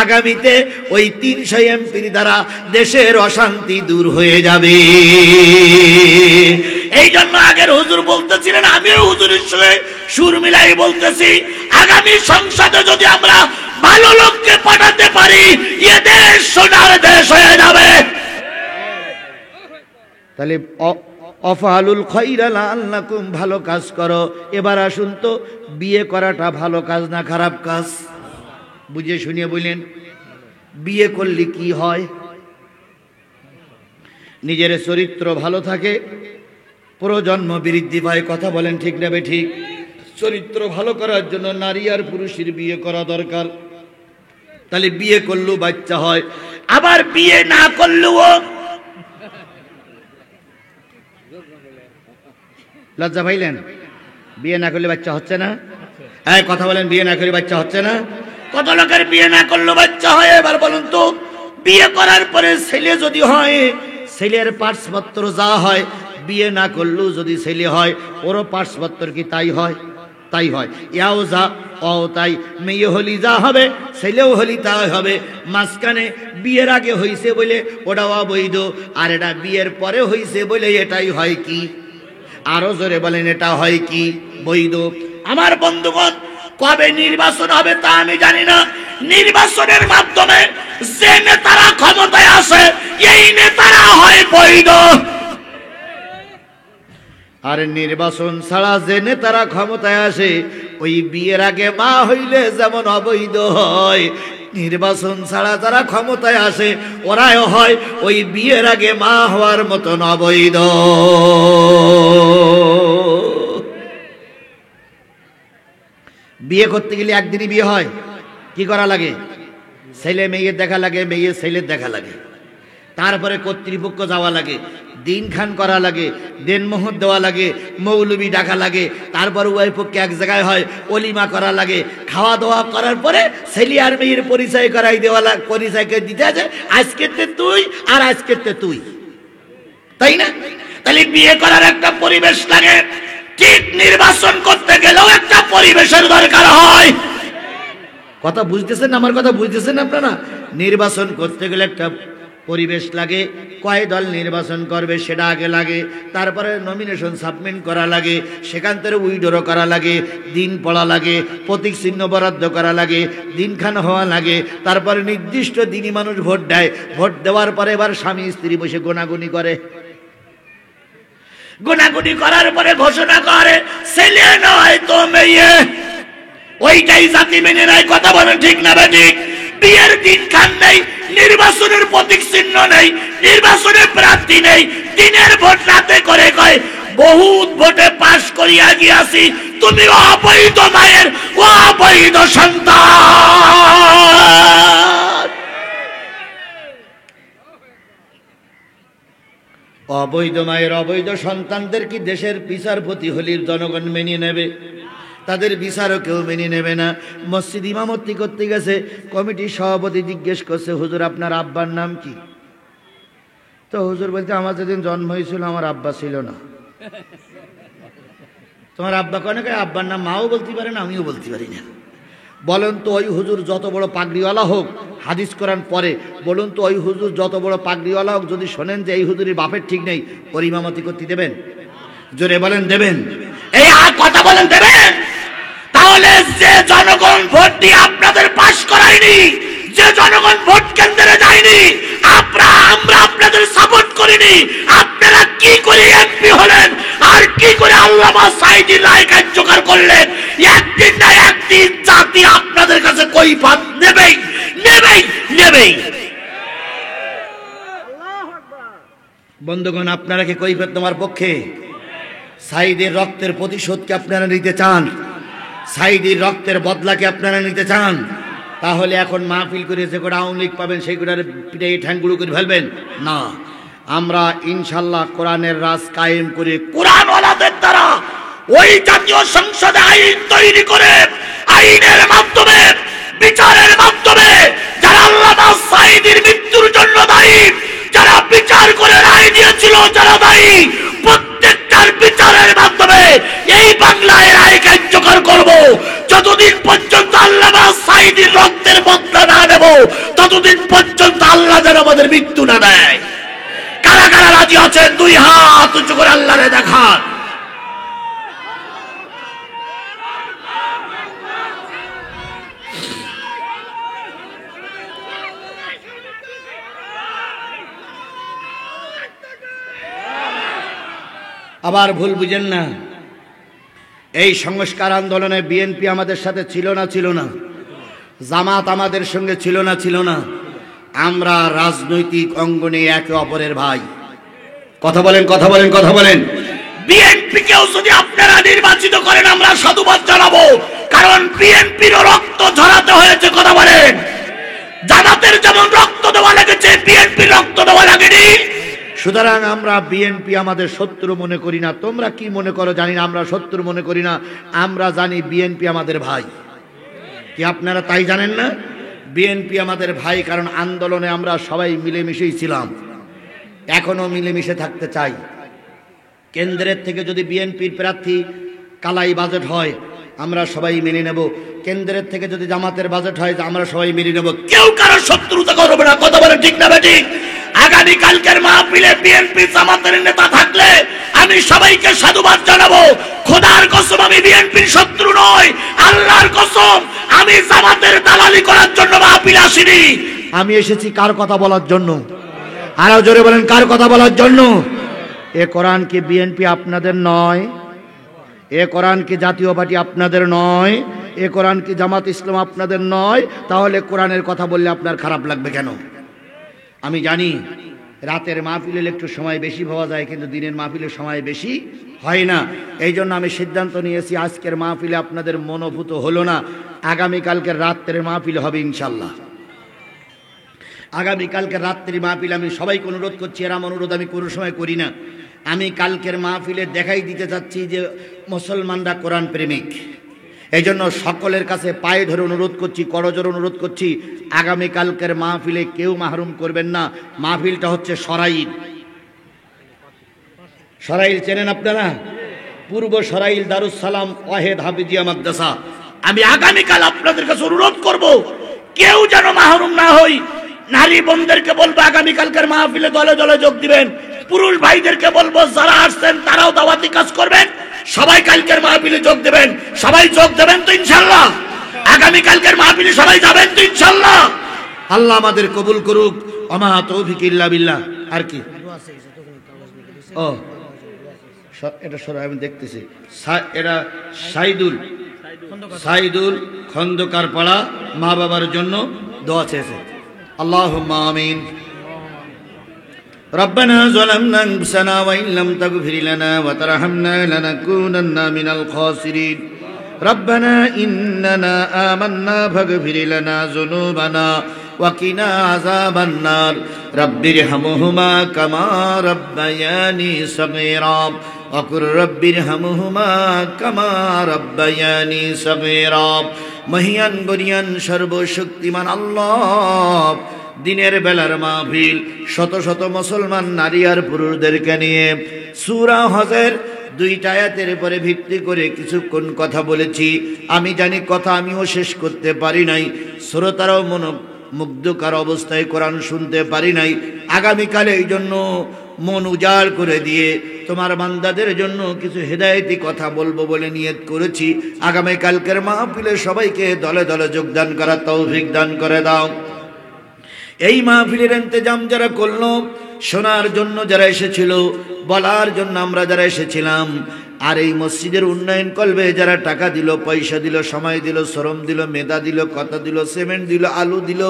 আগামীতে ওই 300 এমপির দ্বারা দেশের অশান্তি দূর হয়ে যাবে। এই জন্য আগের হুজুর বলতেছিলেন, আমিও হুজুরের সঙ্গে সুর মিলাই বলতেছি, আগামী সংসদে যদি আমরা ভালো লোককে পাঠাতে পারি, এ দেশ সোনার দেশ হয়ে যাবে। তাহলে অফালুল খায়রা লাআল্লাকুম, ভালো কাজ করো। এবার আসুন তো, বিয়ে করাটা ভালো কাজ না খারাপ কাজ? বুঝে শুনিয়ে বললেন, বিয়ে করলে কি হয়? নিজের চরিত্র ভালো থাকে, প্রজন্ম বৃদ্ধি পায়। কথা বলেন ঠিক না বেঠিক? চরিত্র ভালো করার জন্য নারী আর পুরুষের বিয়ে করা দরকার। তাহলে বিয়ে করলেও বাচ্চা হয়, আবার বিয়ে না করলেও। লজ্জা পাইলেন? বিয়ে না করলে বাচ্চা হচ্ছে না? হ্যাঁ, কথা বলেন, বিয়ে না করলে বাচ্চা হচ্ছে না? কত লোকের বিয়ে না করলেও বাচ্চা হয়। এবার বলুন তো, বিয়ে করার পরে ছেলে যদি হয়, ছেলের পার্সপত্র যা হয়, বিয়ে না করলেও যদি ছেলে হয়, ওরও পার্সপত্র কি তাই হয়? তাই হয়। ইয়াও যা ও তাই, মেয়ে হলি যা হবে, ছেলেও হলি তাই হবে। মাঝখানে বিয়ের আগে হইছে বলে ওটাও অবৈধ, আর এটা বিয়ের পরে হইছে বলে এটাই হয় কি? আরো জোরে বলেন, এটা হয় কি? বৈধ। আমার বন্ধুগণ, কবে নির্বাচন হবে তা আমি জানি না। নির্বাচনের মাধ্যমে যে নেতারা ক্ষমতায় আসে, এই নেতারা হয় বৈধ। আর নির্বাচন ছাড়া যে নেতারা ক্ষমতায় আসে, ওই বিয়ের আগে মা হইলে যেমন অবৈধ হয়, নির্বাচন ছাড়া যারা ক্ষমতায় আসে ওরাও হয় ওই বিয়ের আগে মা হওয়ার মতন অবৈধ। বিয়ে করতে গেলে একদিনই বিয়ে হয়। কি করা লাগে? ছেলে মেয়ের দেখা লাগে, মেয়ে ছেলের দেখা লাগে, তারপরে কর্তৃপক্ষ যাওয়া লাগে, দিনখান করা লাগে, দেনমোহর দেওয়া লাগে, মৌলবি ডাকা লাগে, তারপর উভয় পক্ষে এক জায়গায় হয়, অলিমা করা লাগে, খাওয়া দাওয়া করার পরে ছেলে আর মেয়ের পরিচয় করাই দেওয়া লাগে। পরিচয়কে দিতে আছে, আজকের তুই আর আজকের তুই, তাই না? তাহলে বিয়ে করার একটা পরিবেশ লাগে। ঠিক নির্বাচন করতে গেলেও একটা পরিবেশের দরকার হয়। কথা বুঝতেছেন? আমার কথা বুঝতেছেন আপনারা? নির্বাচন করতে গেলে একটা পরিবেশ লাগে, কয় দল নির্বাচন করবে সেটা আগে লাগে, তারপরে নমিনেশন সাবমিট করা লাগে, সেখান থেকে উইড্রো করা লাগে, দিন পড়া লাগে, প্রতীক চিহ্ন বরাদ্দ করা লাগে, দিনখান হওয়া লাগে, তারপরে নির্দিষ্ট দিনই মানুষ ভোট দেয়। ভোট দেওয়ার পরে এবার স্বামী স্ত্রী বসে গোনাগুনি করে, গোনাগুনি করার পরে ঘোষণা করে ছেলে নয় তো মেয়ে। ওইটাই জাতি মেনে নেয়। কথা বলেন ঠিক না বেঠিক? বিয়ের দিন খান নেই, নির্বাচনের প্রতীক চিহ্ন নেই, নির্বাচনের প্রার্থী নেই, দিনের ভোট রাতে করে কয় বহুত ভোটে পাশ করিয়া গিয়াছি, তুমি অবৈধ মায়ের অবৈধ সন্তান। অবৈধ মায়ের অবৈধ সন্তানদের কি দেশের বিচারপতি হলির জনগণ মেনে নেবে? তাদের বিচারও কেউ মেনে নেবে না। মসজিদ ইমামতি করতে গেছে, কমিটির সভাপতি জিজ্ঞেস করছে, হুজুর আপনার আব্বার নাম কি? তো হুজুর বলতে, আমার যেদিন জন্ম হয়েছিল আমার আব্বা ছিল না। তোমার আব্বা কেন? আব্বার নাম মাও বলতে পারে না, আমিও বলতে পারি না। বলেন তো ওই হুজুর যত বড় পাগড়িওয়ালা হোক, হাদিস কোরআন পরে, বলুন তো ওই হুজুর যত বড় পাগড়িওয়ালা হোক, যদি শোনেন যে এই হুজুরের বাপের ঠিক নেই, ওর ইমামতি করতে দেবেন? জোরে বলেন দেবেন? এই কথা বলেন দেবেন? তাহলে যে জনগণ ভোট দিয়ে আপনাদের পাশ করায়নি, যে জনগণ ভোট কেন্দ্রে যায়নি, আমরা আপনাদের সাপোর্ট করিনি, আপনারা কি করে এমপি হলেন আর কি করে আল্লামা সাঈদীর রায় কার্যকর করলেন? একদিন না একদিন জাতি আপনাদের কাছে কৈফিয়ত নেবেই নেবেই নেবেই। বন্ধুগণ, আপনারা কি কৈফিয়ত নেওয়ার পক্ষে? সাঈদীর রক্তের প্রতিশোধকে আপনারা নিতে চান? সাঈদীর রক্তের বদলাকে আপনারা নিতে চান? তাহলে এখন মাহফিল করে যে কটা আওয়ামী লীগ পাবেন সেই কটার পিঠে ঠ্যাংগুড়ো করে ফেলবেন না। আমরা ইনশাল্লাহ কোরআনের রাজ কায়েম করে কোরআনওয়ালাদের দ্বারা ওই জাতীয় সংসদে আইন তৈরি করে, আইনের মাধ্যমে, বিচারের মাধ্যমে যারা আল্লামা সাঈদীর মৃত্যুর জন্য দায়ী, যারা বিচার করে রায় দিয়েছিল যারা দায়ী, প্রত্যেকটার বিচারের মাধ্যমে এই বাংলায় রায় কার্যকর করব। যতদিন পর্যন্ত আল্লামা সাঈদীর রক্তের বদলা না নেব, ততদিন পর্যন্ত আল্লাহ যেন আমাদের মৃত্যু না দেয়। কারা কারা রাজি আছেন দুই হাত উঁচু করে আল্লাহরে দেখান। আবার ভুল বুঝেন না, এই সংস্কার আন্দোলনে বিএনপি আমাদের সাথে ছিল না? ছিল না? জামাত আমাদের সঙ্গে ছিল না? ছিল না? আমরা রাজনৈতিক অঙ্গনে একে অপরের ভাই। কথা বলেন, কথা বলেন, কথা বলেন। বিএনপি কেও যদি আপনারা নির্বাচিত করেন আমরা সাধুবাদ জানাবো, কারণ বিএনপির রক্ত ঝরাতে হয়েছে। কথা বলেন। জামাতের যেমন রক্ত দেওয়া লেগেছে, বিএনপির রক্ত দেওয়া লাগেনি। সুতরাং আমরা বিএনপি আমাদের শত্রু মনে করি না। তোমরা কি মনে করো জানি না, আমরা শত্রু মনে করি না। আমরা জানি বিএনপি আমাদের ভাই। কি আপনারা তাই জানেন না? বিএনপি আমাদের ভাই, কারণ আন্দোলনে আমরা সবাই মিলেমিশেই ছিলাম, এখনো মিলেমিশে থাকতে চাই। কেন্দ্রের থেকে যদি বিএনপির প্রার্থী কালাই বাজেট হয় আমরা সবাই মেনে নেব, কেন্দ্রের থেকে যদি জামাতের বাজেট হয় আমরা সবাই মেনে নেব, কেউ কারো শত্রুতা করবে না। কথা বলে ঠিক না বেঠিক? আগামী কালকের মাহফিলে বিএনপি জামাতের নেতা থাকলে আমি সবাইকে সাধুবাদ জানাবো। খোদার কসম আমি বিএনপির শত্রু নই, আল্লাহর কসম আমি জামাতের দালালি করার জন্য মাহফিলে আসিনি। আমি এসেছি কার কথা বলার জন্য? আরো জোরে বলেন, কার কথা বলার জন্য? এ কোরআন কি বিএনপি আপনাদের নয়? এ কোরআন কি জাতীয় পার্টি আপনাদের নয়? এ কোরআন কি জামাত ইসলাম আপনাদের নয়? তাহলে কোরআনের কথা বললে আপনার খারাপ লাগবে কেন? আমি জানি রাতের মাহফিলে একটু সময় বেশি পাওয়া যায়, কিন্তু দিনের মাহফিলে সময় বেশি হয় না। এই জন্য আমি সিদ্ধান্ত নিয়েছি আজকের মাহফিলে আপনাদের মনোভূত হলো না, আগামীকালকের রাত্রের মাহফিল হবে ইনশাল্লাহ। আগামীকালকের রাত্রি মাহফিল আমি সবাইকে অনুরোধ করছি, এরম অনুরোধ আমি কোনো সময় করি না। আমি কালকের মাহফিলে দেখাই দিতে চাচ্ছি যে মুসলমানরা কোরআন প্রেমিক। এই জন্য সকলের কাছে পায়ে ধরে অনুরোধ করছি, করজোড়ে অনুরোধ করছি, আগামীকালকের মাহফিলে কেউ মাহরুম করবেন না। মাহফিলটা হচ্ছে সরাইল। সরাইল চেনেন আপনারা? পূর্ব সরাইল দারুস সালাম ওয়াহেদ হাফিজিয়া মাদ্রাসা। আমি আগামীকাল আপনাদের কাছে অনুরোধ করব কেউ যেন মাহরুম না হই। নারী বোনদেরকে বলবো আগামীকালকের মাহফিলে দলে দলে যোগ দিবেন। পুরুষ ভাইদেরকে বলবো যারা আসছেন তারাও দাওয়াতি কাজ করবেন, সবাই কালকের মাহফিলে যোগ দেবেন। সবাই যোগ দেবেন তো ইনশাআল্লাহ? আগামীকালকের মাহফিলে সবাই যাবেন তো ইনশাআল্লাহ? আল্লাহ আমাদের কবুল করুক। ওমা তৌফিক ইল্লা বিল্লাহ। আর কি ও এটা সরাই আমি দেখতেছি। এটা সাইদুল খন্দকার পাড়া মা বাবার জন্য দোয়া চেয়েছে। আল্লাহুম্মা আমিন। ربنا ظلمنا أنفسنا وإن لم تغفر لنا وترحمنا لنكونن من الخاسرين ربنا إننا آمنا فاغفر لنا ذنوبنا وقنا عذاب النار رب ارحمهما كما ربياني صغيرا وقل رب ارحمهما كما ربياني صغيرا মহিয়ান গরিয়ান সর্বশক্তিমান আল্লাহ, দিনের বেলার মাহফিল শত শত মুসলমান নারী আর পুরুষদেরকে নিয়ে সূরা হজের 2টা আয়াতের উপরে ভিত্তি করে কিছুক্ষণ কথা বলেছি। আমি জানি কথা আমিও শেষ করতে পারি নাই, শ্রোতারাও মুগ্ধকার অবস্থায় কোরআন শুনতে পারি নাই। আগামীকালে এই জন্য মন উজাড় করে দিয়ে তোমার বান্দাদের জন্য কিছু হেদায়েতি কথা বলবো বলে নিয়ত করেছি। আগামীকালকের মাহফিলে সবাইকে দলে দলে যোগদান করার তৌফিক দান করে দাও। এই মাহফিলের ইন্তজাম যারা করলো, শোনার জন্য যারা এসেছিল, বলার জন্য আমরা যারা এসেছিলাম, আর এই মসজিদের উন্নয়ন করবে যারা টাকা দিল, পয়সা দিল, সময় দিল, শ্রম দিল, মেধা দিল, কথা দিল, সিমেন্ট দিল, আলু দিল,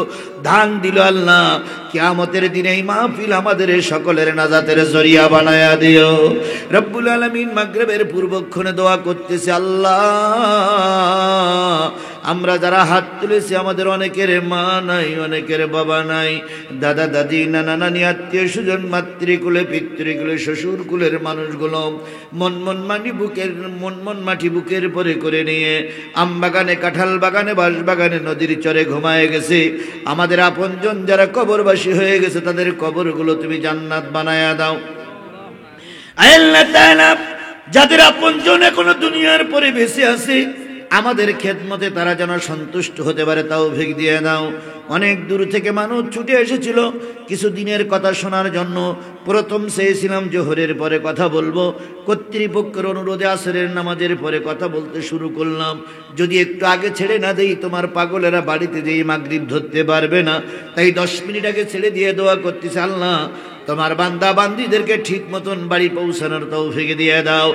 ধান দিল, আল্লাহ কিয়ামতের দিনে এই মাহফিল আমাদের সকলের নাজাতের জরিয়া বানায়া দিও। রব্বুল আলামিন মাগরিবের পূর্বক্ষণে দোয়া করতেছে, আল্লাহ আমরা যারা হাত তুলেছি আমাদের অনেকের মা নাই, অনেকের বাবা নাই, দাদা দাদি, নানা নানি, আত্মীয় স্বজন, মাতৃকুলে পিতৃকুলে শ্বশুর কুলের মানুষগুলো মন মাটি বুকের পরে করে নিয়ে আম বাগানে, কাঁঠাল বাগানে, বাঁশ বাগানে, নদীর চরে ঘুমায় গেছে। আমাদের আপনজন যারা কবরবাসী হয়ে গেছে তাদের কবরগুলো তুমি জান্নাত বানায়া দাও। আল্লাহ তাআলা যাদের আপনজন এখনো দুনিয়ার পরে বেঁচে আছে আমাদের খেদমতে তারা যেন সন্তুষ্ট হতে পারে তৌফিক দিয়ে দাও। অনেক দূর থেকে মানুষ ছুটে এসেছিল কিছু দিনের কথা শোনার জন্য। প্রথম চেয়েছিলাম জোহরের পরে কথা বলবো, কর্তৃপক্ষের অনুরোধে আসরের নামাজের পরে কথা বলতে শুরু করলাম। যদি একটু আগে ছেড়ে না দেই তোমার পাগলেরা বাড়িতে যেই মাগরিব ধরতে পারবে না, তাই 10 মিনিট আগে ছেড়ে দিয়ে দোয়া করতেছে, আল্লাহ তোমার বান্দা বান্দীদেরকে ঠিক মতন বাড়ি পৌঁছানোর তৌফিক দিয়ে দাও।